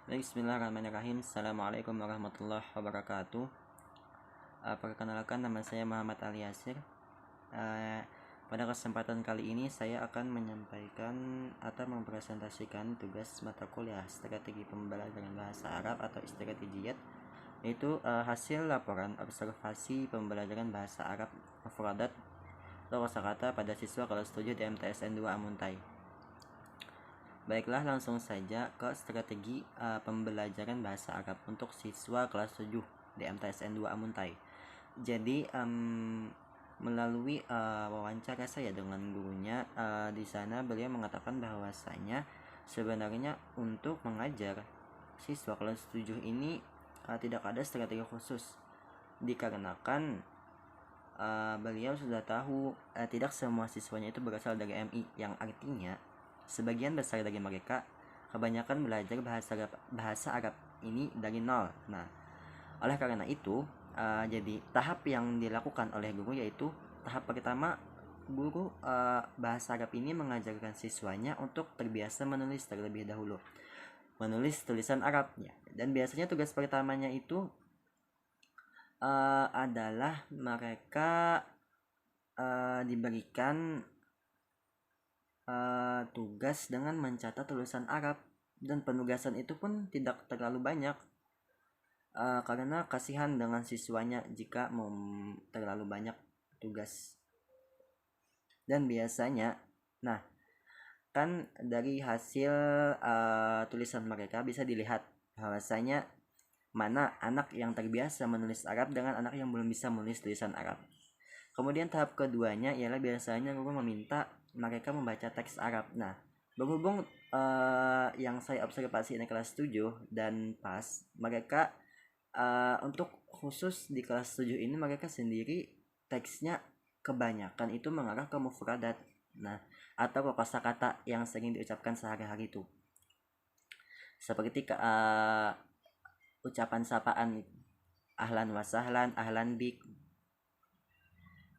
Bismillahirrahmanirrahim. Assalamualaikum warahmatullahi wabarakatuh. Perkenalkan, nama saya Muhammad Ali Yasir. Pada kesempatan kali ini saya akan menyampaikan atau mempresentasikan tugas mata kuliah strategi pembelajaran bahasa Arab atau strategi, yaitu hasil laporan observasi pembelajaran bahasa Arab mufradat atau kosakata pada siswa kelas 7 di MTSN 2 Amuntai. Baiklah, langsung saja ke strategi pembelajaran bahasa Arab untuk siswa kelas 7 di MTSN 2 Amuntai. Jadi melalui wawancara saya dengan gurunya, di sana beliau mengatakan bahwasanya sebenarnya untuk mengajar siswa kelas 7 ini tidak ada strategi khusus, dikarenakan beliau sudah tahu tidak semua siswanya itu berasal dari MI, yang artinya sebagian besar dari mereka kebanyakan belajar bahasa Arab ini dari nol. Nah, oleh karena itu, jadi tahap yang dilakukan oleh guru yaitu tahap pertama, guru bahasa Arab ini mengajarkan siswanya untuk terbiasa menulis terlebih dahulu, menulis tulisan Arabnya. Dan biasanya tugas pertamanya itu adalah mereka diberikan tugas dengan mencatat tulisan Arab, dan penugasan itu pun tidak terlalu banyak karena kasihan dengan siswanya jika terlalu banyak tugas. Dan biasanya, nah, kan dari hasil tulisan mereka bisa dilihat bahwasanya mana anak yang terbiasa menulis Arab dengan anak yang belum bisa menulis tulisan Arab. Kemudian tahap keduanya ialah biasanya guru meminta mereka membaca teks Arab. Nah, berhubung yang saya observasi di kelas 7 dan pas mereka untuk khusus di kelas 7 ini mereka sendiri teksnya kebanyakan itu mengarah ke mufradat, nah, atau ke kosakata yang sering diucapkan sehari-hari itu, seperti ucapan sapaan ahlan wasahlan, ahlan bik.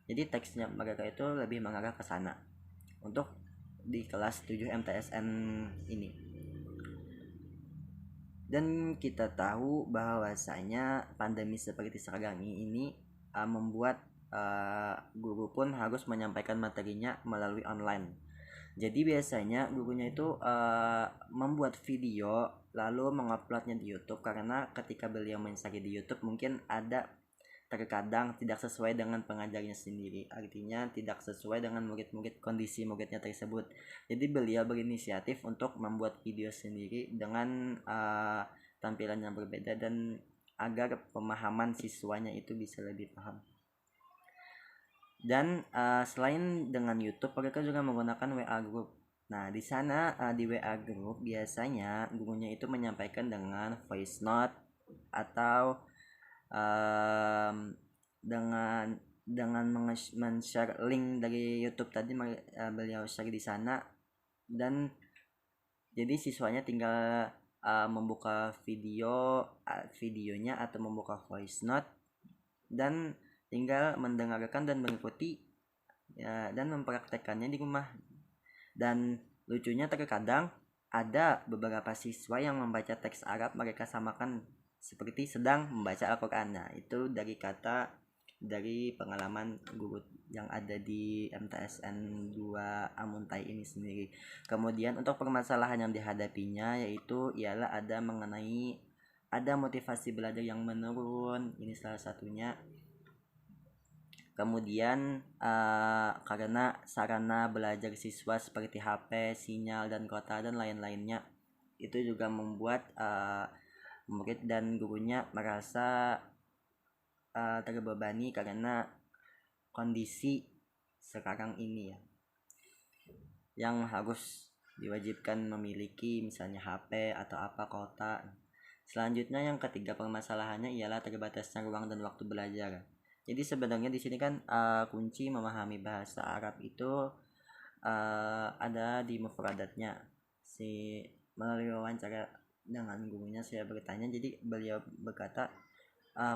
Jadi teksnya mereka itu lebih mengarah ke sana untuk di kelas 7 MTSN ini. Dan kita tahu bahwasanya pandemi seperti sekarang ini membuat guru pun harus menyampaikan materinya melalui online. Jadi biasanya gurunya itu membuat video lalu menguploadnya di YouTube, karena ketika beliau mencari di YouTube mungkin ada terkadang tidak sesuai dengan pengajarnya sendiri, artinya tidak sesuai dengan kondisi muridnya tersebut. Jadi beliau berinisiatif untuk membuat video sendiri dengan tampilan yang berbeda, dan agar pemahaman siswanya itu bisa lebih paham. Dan selain dengan YouTube, mereka juga menggunakan WA group. Nah, di sana di WA group biasanya gurunya itu menyampaikan dengan voice note atau dengan men-share link dari YouTube tadi, beliau share di sana, dan jadi siswanya tinggal membuka videonya atau membuka voice note dan tinggal mendengarkan dan mengikuti ya, dan mempraktekkannya di rumah. Dan lucunya terkadang ada beberapa siswa yang membaca teks Arab mereka samakan seperti sedang membaca Al-Quran. Nah, itu dari pengalaman guru yang ada di MTSN 2 Amuntai ini sendiri. Kemudian untuk permasalahan yang dihadapinya yaitu ialah ada motivasi belajar yang menurun, ini salah satunya. Kemudian karena sarana belajar siswa seperti HP, sinyal, dan kuota dan lain-lainnya, itu juga membuat murid dan gurunya merasa terbebani karena kondisi sekarang ini ya, yang harus diwajibkan memiliki misalnya HP atau apa kuota. Selanjutnya yang ketiga permasalahannya ialah terbatasnya ruang dan waktu belajar. Jadi sebenarnya di sini kan kunci memahami bahasa Arab itu ada di mufradatnya. Melalui wawancara dengan gurunya saya bertanya, jadi beliau berkata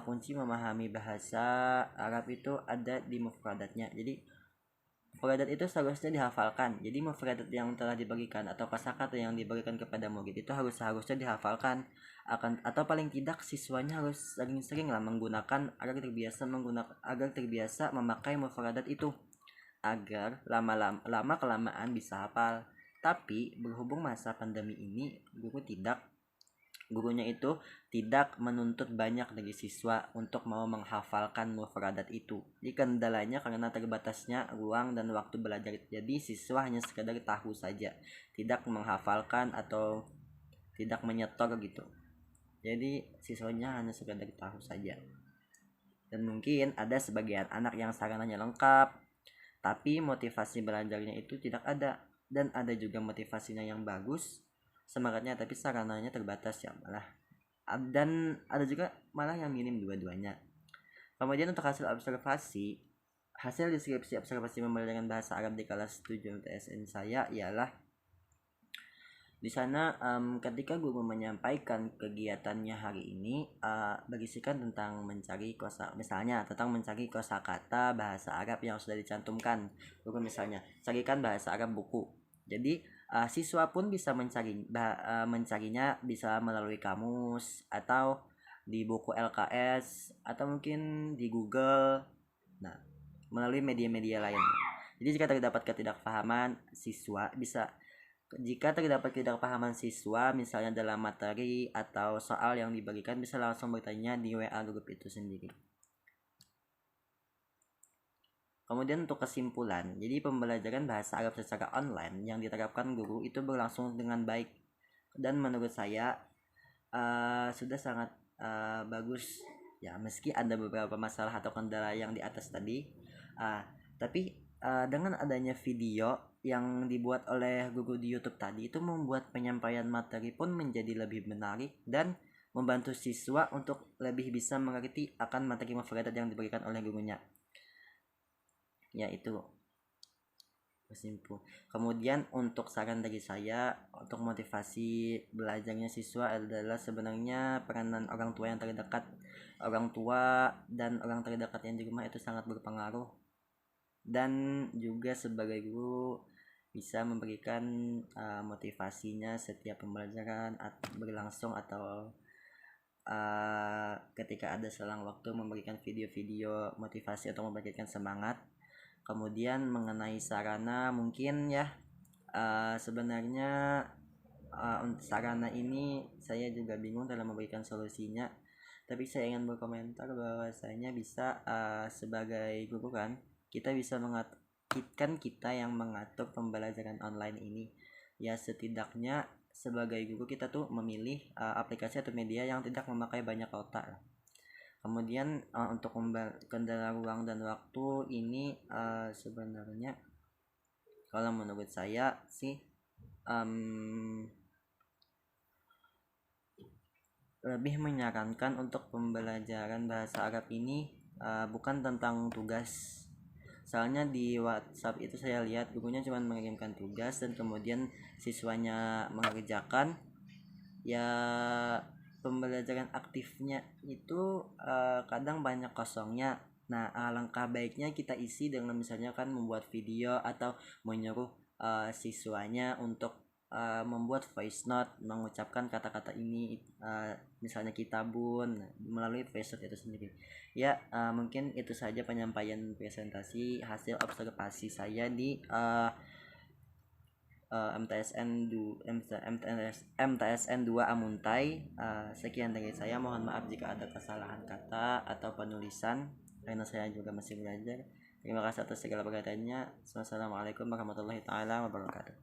kunci memahami bahasa Arab itu ada di mufradatnya. Jadi Mufradat itu seharusnya dihafalkan. Jadi mufradat yang telah dibagikan atau kosakata yang diberikan kepada murid itu harusnya dihafalkan. Atau paling tidak siswanya harus sering-seringlah menggunakan agar terbiasa memakai mufradat itu agar lama kelamaan bisa hafal. Tapi berhubung masa pandemi ini gurunya itu tidak menuntut banyak dari siswa untuk mau menghafalkan mufradat itu. Jadi kendalanya karena terbatasnya ruang dan waktu belajar. Jadi siswa hanya sekedar tahu saja, tidak menghafalkan atau tidak menyetor gitu. Jadi siswanya hanya sekedar tahu saja. Dan mungkin ada sebagian anak yang sarananya lengkap, tapi motivasi belajarnya itu tidak ada. Dan ada juga motivasinya yang bagus, semangatnya, tapi sarananya terbatas ya malah. Dan ada juga malah yang minim dua-duanya. Kemudian untuk hasil deskripsi observasi pembelajaran bahasa Arab di kelas 7 MTSN saya ialah di sana ketika guru menyampaikan kegiatannya hari ini berisikan tentang misalnya tentang mencari kosakata bahasa Arab yang sudah dicantumkan. Guru misalnya carikan bahasa Arab buku. Jadi siswa pun bisa mencarinya bisa melalui kamus atau di buku LKS atau mungkin di Google. Nah, melalui media-media lain. Jadi jika terdapat ketidakpahaman siswa misalnya dalam materi atau soal yang dibagikan, bisa langsung bertanya di WA grup itu sendiri. Kemudian untuk kesimpulan, jadi pembelajaran bahasa Arab secara online yang diterapkan guru itu berlangsung dengan baik dan menurut saya sudah sangat bagus ya, meski ada beberapa masalah atau kendala yang di atas tadi, tapi dengan adanya video yang dibuat oleh guru di YouTube tadi itu membuat penyampaian materi pun menjadi lebih menarik dan membantu siswa untuk lebih bisa mengerti akan materi mufradat yang diberikan oleh gurunya. Ya, itu kesimpulan. Kemudian untuk saran dari saya untuk motivasi belajarnya siswa adalah sebenarnya peranan orang tua dan orang terdekat yang di rumah itu sangat berpengaruh, dan juga sebagai guru bisa memberikan motivasinya setiap pembelajaran berlangsung atau ketika ada selang waktu memberikan video-video motivasi atau memberikan semangat. Kemudian mengenai sarana, mungkin ya sebenarnya sarana ini saya juga bingung dalam memberikan solusinya, tapi saya ingin berkomentar bahwasanya bisa sebagai guru kan kita bisa kita yang mengatur pembelajaran online ini ya. Setidaknya sebagai guru kita tuh memilih aplikasi atau media yang tidak memakai banyak otak. Kemudian untuk kendala ruang dan waktu ini sebenarnya kalau menurut saya sih lebih menyarankan untuk pembelajaran bahasa Arab ini bukan tentang tugas. Soalnya di WhatsApp itu saya lihat gurunya cuma mengirimkan tugas dan kemudian siswanya mengerjakan. Ya, pembelajaran aktifnya itu kadang banyak kosongnya. Nah, alangkah baiknya kita isi dengan misalnya kan membuat video atau menyuruh siswanya untuk membuat voice note mengucapkan kata-kata ini, misalnya kitabun, melalui voice note itu sendiri. Ya, mungkin itu saja penyampaian presentasi hasil observasi saya di MTSN 2 Amuntai. Sekian dari saya, mohon maaf jika ada kesalahan kata atau penulisan karena saya juga masih belajar. Terima kasih atas segala perhatiannya. Wassalamualaikum warahmatullahi taala wabarakatuh.